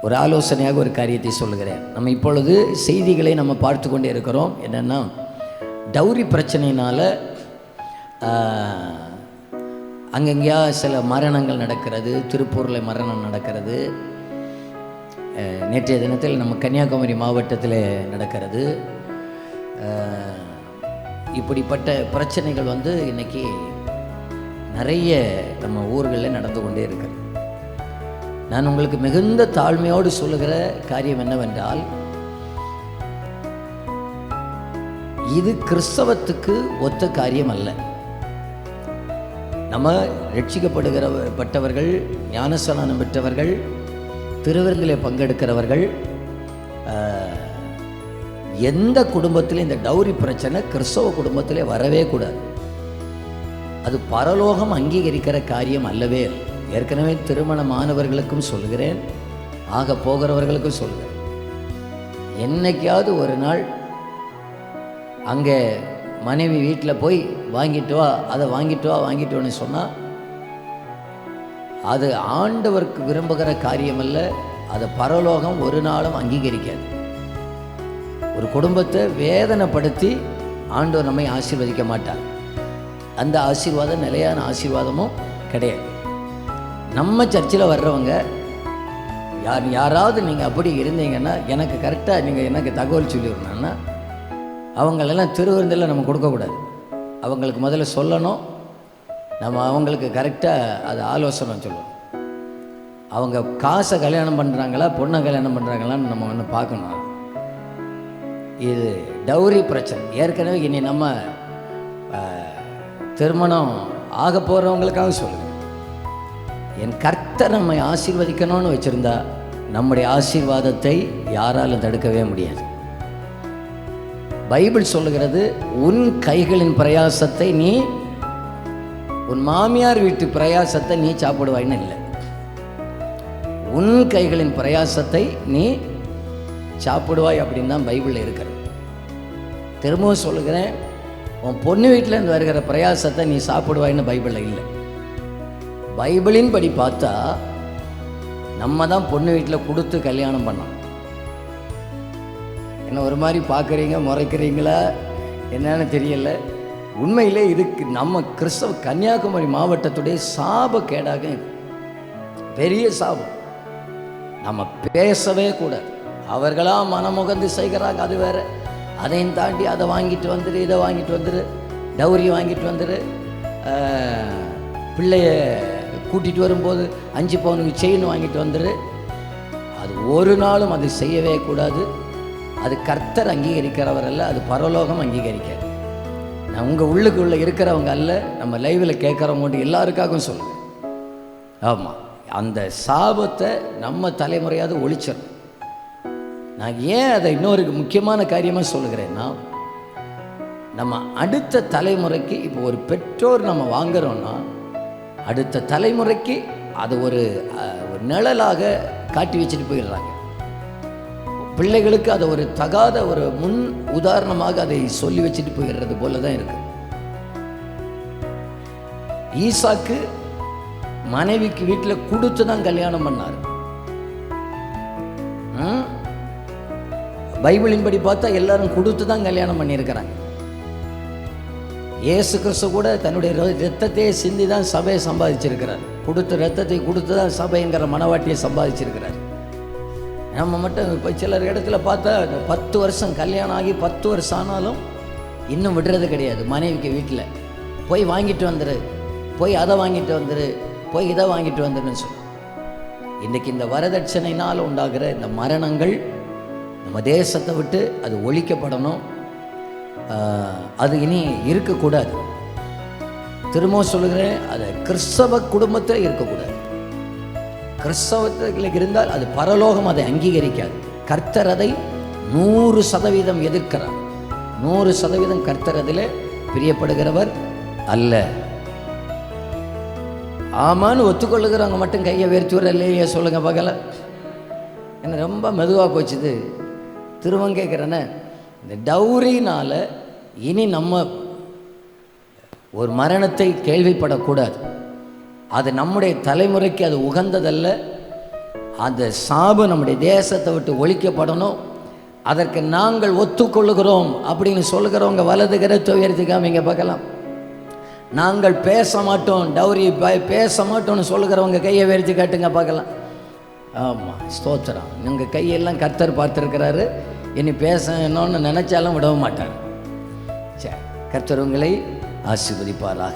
ஒரு ஆலோசனையாக ஒரு காரியத்தை சொல்லுகிறேன். நம்ம இப்பொழுது செய்திகளை நம்ம பார்த்து கொண்டே இருக்கிறோம். என்னென்னா, டவுரி பிரச்சனையினால் அங்கங்கேயா சில மரணங்கள் நடக்கிறது. திருப்பூரில் மரணம் நடக்கிறது. நேற்றைய தினத்தில் நம்ம கன்னியாகுமரி மாவட்டத்தில் நடக்கிறது. இப்படிப்பட்ட பிரச்சனைகள் இன்றைக்கி நிறைய நம்ம ஊர்களில் நடந்து கொண்டே இருக்கிறது. நான் உங்களுக்கு மிகுந்த தாழ்மையோடு சொல்லுகிற காரியம் என்னவென்றால், இது கிறிஸ்தவத்துக்கு ஒத்த காரியம் அல்ல. நம்ம ரட்சிக்கப்பட்டவர்கள், ஞானஸ்நானம் பெற்றவர்கள், திருவிருந்திலே பங்கெடுக்கிறவர்கள், எந்த குடும்பத்திலும் இந்த டவுரி பிரச்சனை கிறிஸ்தவ குடும்பத்திலே வரவே கூடாது. அது பரலோகம் அங்கீகரிக்கிற காரியம் அல்லவே அல்ல. ஏற்கனவே திருமணமானவர்களுக்கும் சொல்கிறேன், ஆக போகிறவர்களுக்கும் சொல்கிறேன். என்னைக்காவது ஒரு நாள் அங்கே மனைவி வீட்டில் போய் வாங்கிட்டு வா, அதை வாங்கிட்டு வான்னு சொன்னால் அது ஆண்டவருக்கு விரும்புகிற காரியம் அல்ல. அதை பரலோகம் ஒரு நாளும் அங்கீகரிக்காது. ஒரு குடும்பத்தை வேதனைப்படுத்தி ஆண்டவர் நம்மை ஆசீர்வதிக்க மாட்டார். அந்த ஆசீர்வாதம் நிலையான ஆசீர்வாதமும் கிடையாது. நம்ம சர்ச்சில் வர்றவங்க யாராவது நீங்கள் அப்படி இருந்தீங்கன்னா எனக்கு கரெக்டாக நீங்கள் எனக்கு தகவல் சொல்லிவிடணும்னா, அவங்களெல்லாம் திருவிருந்தில் நம்ம கொடுக்கக்கூடாது. அவங்களுக்கு முதல்ல சொல்லணும். நம்ம அவங்களுக்கு கரெக்டாக அது ஆலோசனை சொல்லணும். அவங்க காசை கல்யாணம் பண்ணுறாங்களா, பொண்ணை கல்யாணம் பண்ணுறாங்களான்னு நம்ம ஒன்று பார்க்கணும். இது டவுரி பிரச்சனை. ஏற்கனவே இனி நம்ம திருமணம் ஆக போகிறவங்களுக்காக சொல்லுங்கள். என் கர்த்தர் நம்மை ஆசீர்வதிக்கணும்னு வச்சுருந்தா நம்முடைய ஆசீர்வாதத்தை யாராலும் தடுக்கவே முடியாது. பைபிள் சொல்லுகிறது, உன் கைகளின் பிரயாசத்தை நீ, உன் மாமியார் வீட்டு பிரயாசத்தை நீ சாப்பிடுவாய்ன்னு இல்லை. உன் கைகளின் பிரயாசத்தை நீ சாப்பிடுவாய் அப்படின்னு தான் பைபிளில் இருக்கிறது. திரும்பவும் சொல்லுகிறேன், உன் பொண்ணு வீட்டிலேருந்து வருகிற பிரயாசத்தை நீ சாப்பிடுவாய்ன்னு பைபிளில் இல்லை. பைபிளின் படி பார்த்தா நம்ம தான் பொண்ணு வீட்டில் கொடுத்து கல்யாணம் பண்ணோம். என்ன ஒரு மாதிரி பார்க்குறீங்க, முறைக்கிறீங்களா என்னன்னு தெரியல. உண்மையிலே இதுக்கு நம்ம கிறிஸ்தவ கன்னியாகுமரி மாவட்டத்துடைய சாபக்கேடாக பெரிய சாபம். நம்ம பேசவே கூடாது. அவர்களாக மனமுகந்து செய்கிறாங்க, அது வேறு. அதையும் தாண்டி அதை வாங்கிட்டு வந்துடு, இதை வாங்கிட்டு வந்துடு, டவுரி வாங்கிட்டு வந்துடு, பிள்ளைய கூட்டிகிட்டு வரும்போது 5 பவுனுக்கு செயின் வாங்கிட்டு வந்துடு. அது ஒரு நாளும் அது செய்யவே கூடாது. அது கர்த்தர் அங்கீகரிக்கிறவர் அல்ல, அது பரலோகம் அங்கீகரிக்காது. நான் உங்கள் உள்ளுக்குள்ளே இருக்கிறவங்க அல்ல, நம்ம லைவில் கேட்குறவங்க எல்லாருக்காகவும் சொல்லுங்கள். ஆமாம், அந்த சாபத்தை நம்ம தலைமுறையாவது ஒழிச்சிடணும். நான் ஏன் அதை இன்னொரு முக்கியமான காரியமாக சொல்லுகிறேன்னா, நம்ம அடுத்த தலைமுறைக்கு இப்போ ஒரு பெற்றோர் நம்ம வாங்குறோன்னா, அடுத்த தலைமுறைக்கு அது ஒரு நிழலாக காட்டி வச்சுட்டு போயிடுறாங்க. பிள்ளைகளுக்கு அதை ஒரு தகாத ஒரு முன் உதாரணமாக அதை சொல்லி வச்சுட்டு போயிடுறது போல தான் இருக்கு. ஈசாக்கு மனைவிக்கு வீட்டில் கொடுத்து தான் கல்யாணம் பண்ணார். பைபிளின் படி பார்த்தா எல்லாரும் கொடுத்து தான் கல்யாணம் பண்ணியிருக்கிறாங்க. இயேசு கிறிஸ்து கூட தன்னுடைய இரத்தத்தையே சிந்தி தான் சபையை சம்பாதிச்சிருக்கிறார். கொடுத்த இரத்தத்தை கொடுத்து தான் சபைங்கிற மனவாட்டியை சம்பாதிச்சிருக்கிறார். நம்ம மட்டும் இப்போ சிலர் இடத்துல பார்த்தா 10 வருஷம் கல்யாணம் ஆகி 10 வருஷம் ஆனாலும் இன்னும் விடுறது கிடையாது. மனைவிக்கு வீட்டில் போய் வாங்கிட்டு வந்துரு, போய் அதை வாங்கிட்டு வந்துரு, போய் இதை வாங்கிட்டு வந்துருன்னு சொல்லு. இன்றைக்கி இந்த வரதட்சணையினால் உண்டாகிற இந்த மரணங்கள் நம்ம தேசத்தை விட்டு அது ஒழிக்கப்படணும். அது இனி இருக்கக்கூடாது. திரும்ப சொல்லுகிறேன், அது கிறிஸ்தவ குடும்பத்தில் இருக்கக்கூடாது. கிறிஸ்தவத்தில் இருந்தால் அது பரலோகம் அதை அங்கீகரிக்காது. கர்த்தர் அதை 100% எதிர்க்கிறார். 100% கர்த்தர் அதில் பிரியப்படுகிறவர் அல்ல. ஆமான்னு ஒத்துக்கொள்ளுகிறவங்க மட்டும் கையை வேர்த்து வர இல்லையே சொல்லுங்க பார்க்கல. என்ன ரொம்ப மெதுவாக போச்சுது. திரும்ப கேட்குறேன்னு, இந்த டவுரினால் இனி நம்ம ஒரு மரணத்தை கேள்விப்படக்கூடாது. அது நம்முடைய தலைமுறைக்கு அது உகந்ததல்ல. அந்த சாபம் நம்முடைய தேசத்தை விட்டு ஒழிக்கப்படணும். அதற்கு நாங்கள் ஒத்துக்கொள்ளுகிறோம் அப்படின்னு சொல்லுகிறவங்க வலது கரத்தை உயர்த்தி காமிங்க பார்க்கலாம். நாங்கள் பேச மாட்டோம், டௌரி பேச மாட்டோம்னு சொல்லுகிறவங்க கையை உயர்த்தி காட்டுங்க பார்க்கலாம். ஆமாம், ஸ்தோத்திரம். உங்கள் கையெல்லாம் கர்த்தர் பார்த்துருக்கிறாரு. இனி பேசணும்னு நினச்சாலும் விடவும் மாட்டார். சரி, கர்த்தர் உங்களை ஆசீர்வதிப்பாராக.